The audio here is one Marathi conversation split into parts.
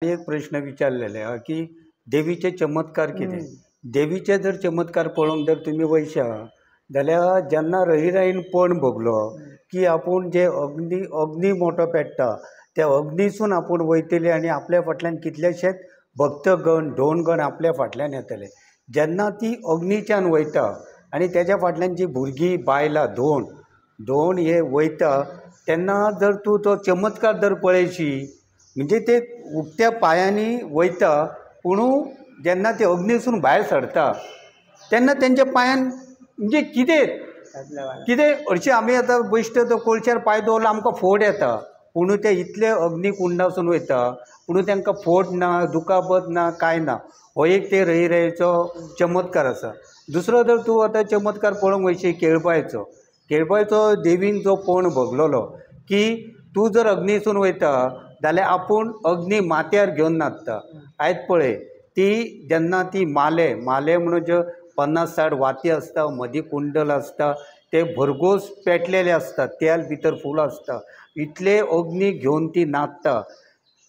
फाटी एक प्रश्न विचारलेले हा की देवीचे चमत्कार कितें. देवीचे जर चमत्कार पळोवंक जर तुमी वयशा जाल्यार जेन्ना रहिराईन पण भोगलो की आपूण जे अग्नी मोठो पेट्टा त्या अग्नीसून आपूण वयतले आनी आपल्या फाटल्यान कितलेशेच भक्तगण ढोणगण आपल्या फाटल्यान येतले. जेन्ना ती अग्नीच्यान वयता आनी तेज्या फाटल्यान जी भुरगीं बायलां धोण हे वयता तेन्ना जर तूं तो चमत्कार जर पळयशी म्हणजे ते उक्त्या पांयांनी वयता पुणू जेन्ना ते अग्नीसून भायर सरता तेन्ना तेंच्या पांयान म्हणजे कितें हरशीं आमी आतां बेश्टे तो कोळशार पांय दवरलो आमकां फोड येता पुणू ते इतले अग्निकुंडासून वयता पुणू तांकां फोड ना दुखापत ना कांय ना. हो एक ते रहिरायेचो चमत्कार आसा. दुसरो जर तूं आतां चमत्कार पळोवंक वयशी केळपायचो देवीन जो पण भोगलोलो की तूं जर अग्नीसून वयता जाल्यार आपूण अग्नी माथ्यार घेवन नाचता. आयज पळय ती जेन्ना ती माले म्हणून ज्यो 50-60 वाती आसता मदीं कुंडल आसता ते भरघोस पेटलेले आसता तेल भितर फूल आसता इतले अग्नी घेवन ती नाचता.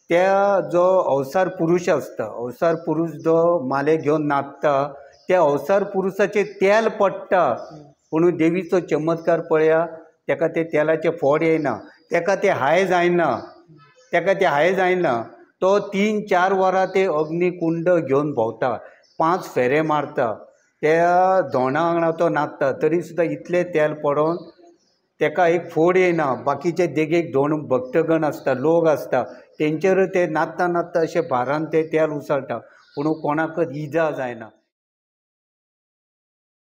त्या जो अवसार पुरुश आसता अवसार पुरुश जो माले घेवन नाचता त्या अवसार पुरुषाचेर तेल पडटा पूण देवीचो चमत्कार पळया ताका ते तेलाचे फोड येयना ताका ते हाय जायना तो 3-4 वरां ते अग्निकुंड घेवन भोंवता 5 फेरे मारता त्या धोणा वांगडा तो नाचता तरी सुद्दां इतलें तेल पडोन ताका एक फोड येयना. बाकीचे देगेक दोन भक्तगण आसता लोक आसता तेंचेर ते नाचता अशें भारान ते तेल उसळटा पूण कोणाकच इजा जायना.